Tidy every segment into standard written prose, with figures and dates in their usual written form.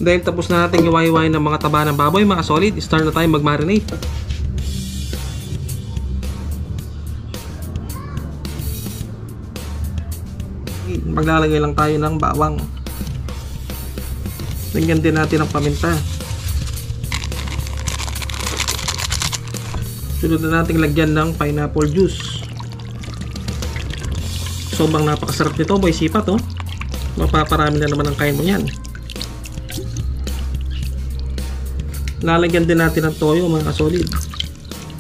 Dahil tapos na natin iwahiwain ng mga taba ng baboy, mga solid, start na tayo mag-marinate. Maglalagay lang tayo ng bawang. Lagyan din natin ng paminta. Sunod na natin lagyan ng pineapple juice. Sobrang napakasarap nito, boy, sipat oh. Mapaparami na naman ang kain mo yan. Lalagyan din natin ng toyo, mga solid.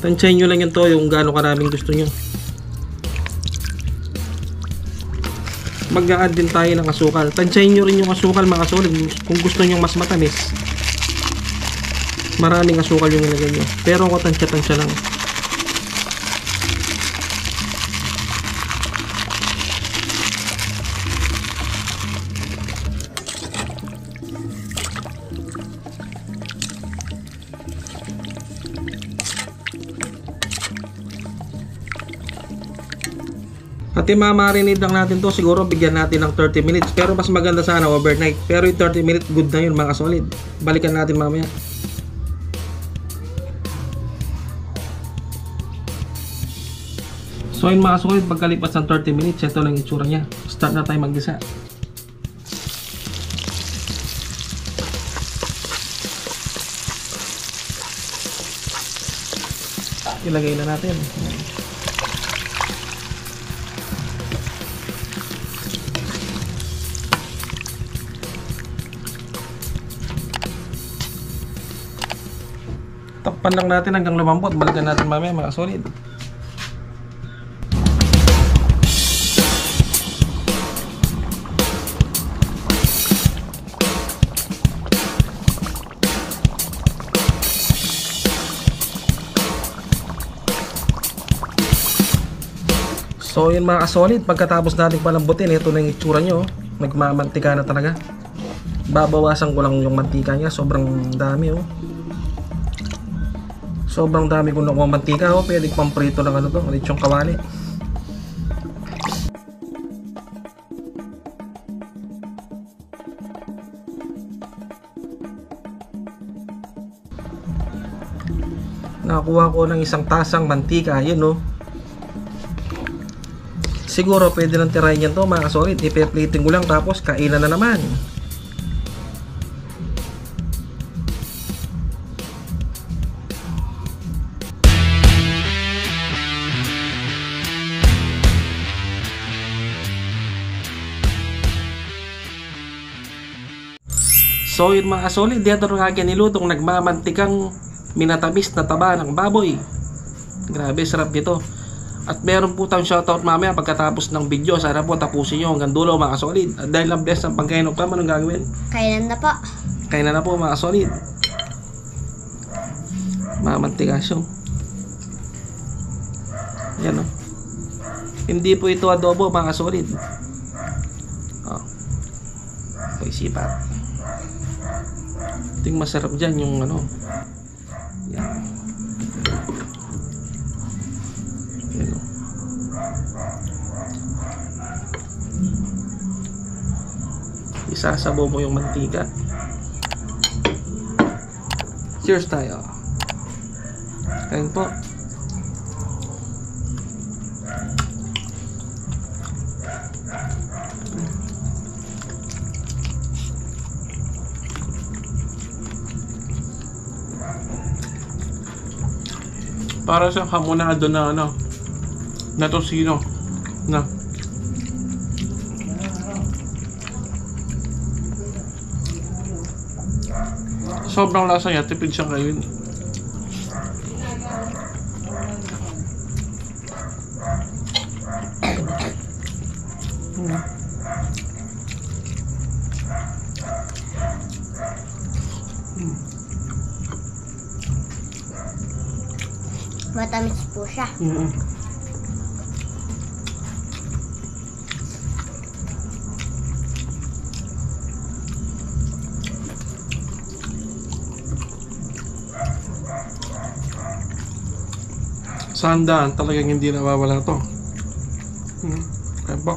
Tansyahin nyo lang yung toyo kung gaano karaming gusto nyo. Mag-a-add din tayo ng asukal. Tansyahin nyo rin yung asukal, mga solid. Kung gusto nyo mas matamis, maraming asukal yung ilagay nyo. Pero ako tansya-tansya lang. At i-marinate lang natin to, siguro bigyan natin ng 30 minutes. Pero mas maganda sana overnight. Pero yung 30 minutes good na yun, mga solid. Balikan natin mamaya. So yun, mga solid, pagkalipas ng 30 minutes, ito lang yung itsura nya. Start na tayo mag-gisa. Ilagay na natin. Takpan lang natin hanggang lumambot. Balikan natin mamaya, mga solid. So yun, mga solid, pagkatapos natin palambutin, ito na yung itsura nyo. Nagmamantika na talaga. Babawasan ko lang yung mantika nya. Sobrang dami oh. Sobrang dami kung nakuha mantika oh. Pwede pang prito ng ano to, ulit yung kawali. Nakakuha ko ng isang tasang mantika. Yun oh. Siguro pwede nang tirahin yan to, mga solid. Ipe-plating ko lang tapos kainan na naman. So yun, mga solid, dito rin akin nilutong nagmamantikang minatamis na taba ng baboy. Grabe, sarap nito. At meron po tayong shoutout mamaya pagkatapos ng video. Sana po tapusin nyo hanggang dulo, mga solid. At dahil lang bless ang pagkainom pa, anong gagawin? Kainan na po. Kainan na po, mga solid. Mamantikasyon. Yan o. Hindi po ito adobo, mga solid. O. Ito isipat. Ito yung masarap dyan, yung ano. Yan. Yan o. Isasabaw mo yung mantika. Cheers tayo. Kain po. Para sa hamonado na ano, na tosino na. Sobrang lasa niya, tipid siyang kain. Matamis po siya. Sandaan, talagang hindi nawawala to. Kaya po.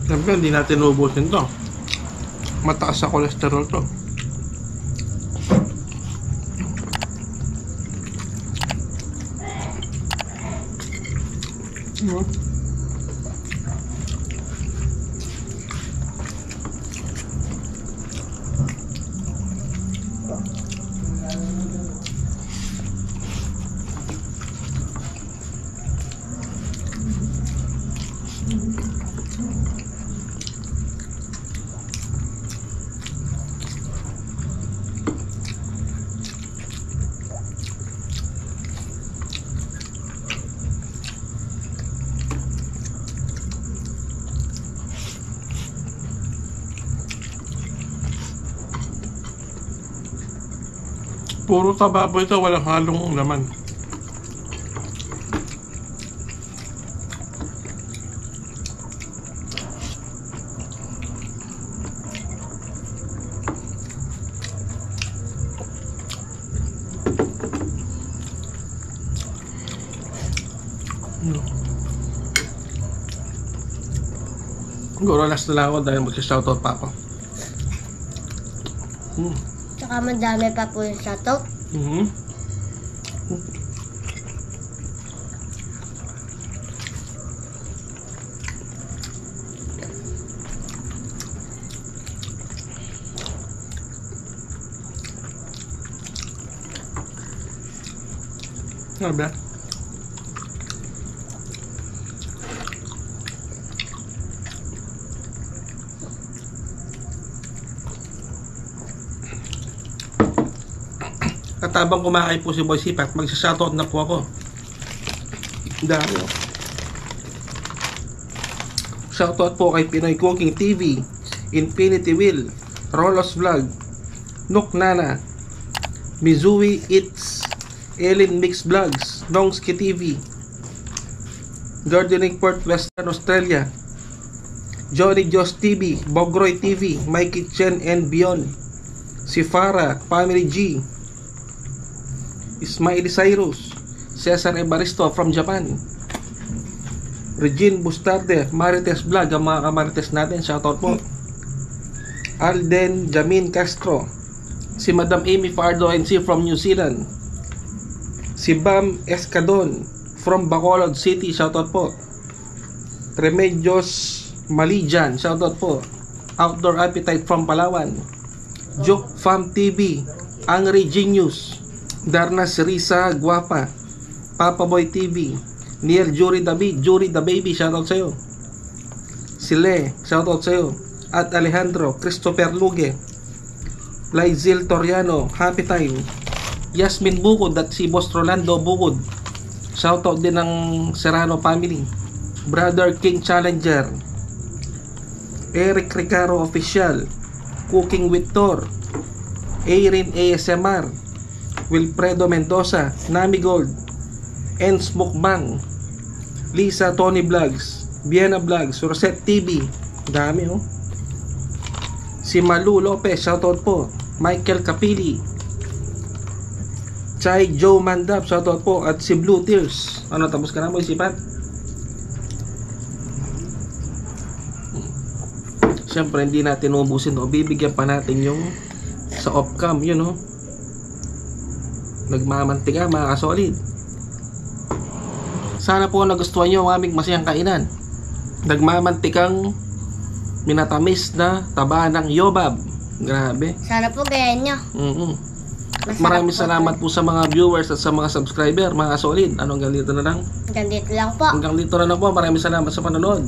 Siyempre, hindi natin ubusin to. Mataas sa kolesterol to. Puro taba po ito, walang halong laman. Siguro last na lang ako dahil mag-shoutout pa ako. Tsaka madami pa po yung shoutout. Ano ba? At habang kumakain po si Boy Sipat, magsa-shoutout na po ako. Dami. Shoutout po kay Pinoy Cooking TV, Infinity Wheel, Rolos Vlog, Nook Nana, Mizui Eats, Ellen Mix Vlogs, Nongski TV, Gardening Port Western Australia, Johnny Joss TV, Bogroy TV, My Kitchen and Beyond, si Farah, Family G, Ismail Cyrus, Cesar Evaristo from Japan, Regine Bustarde, Marites Vlog, ang mga kamarites natin, shoutout po. Alden Jamin Castro, si Madam Amy Fardo NC from New Zealand, si Bam Escadon from Bacolod City, shoutout po. Remedios Malijan, shoutout po. Outdoor Appetite from Palawan, Joke Farm TV, Angry Genius, Darna Risa Guapa, Papa Boy TV, Neil Jury David, Jury the Baby, shoutout sa'yo. Sile, shoutout sa'yo. At Alejandro, Christopher Luge, Laizil Toriano, Happy Time, Yasmin Bukod at si Boss Rolando Bukod, shoutout din ng Serrano family. Brother King Challenger, Eric Ricaro Official, Cooking with Thor, Erin ASMR, Wilfredo Mendoza, Nami Gold, Ens Mukbang, Lisa Tony Vlogs, Vienna Vlogs, Rosette TV, dami oh. Si Malu Lopez, shoutout po. Michael Capili, Chai Joe Mandap, shoutout po. At si Blue Tears. Ano, tapos ka na mo isipan? Siyempre hindi natin ubusin o bibigyan pa natin yung sa off-cam, yun oh. Nagmamantika mga kasolid. Sana po nagustuhan nyo ang aming masayang kainan. Nagmamantikang minatamis na taba ng yobab. Grabe. Sana po gayahin nyo. At Masarap maraming po salamat po sa mga viewers at sa mga subscriber, mga solid. Hanggang dito na lang. Hanggang dito lang po. Hanggang dito na lang po. Maraming salamat sa panonood.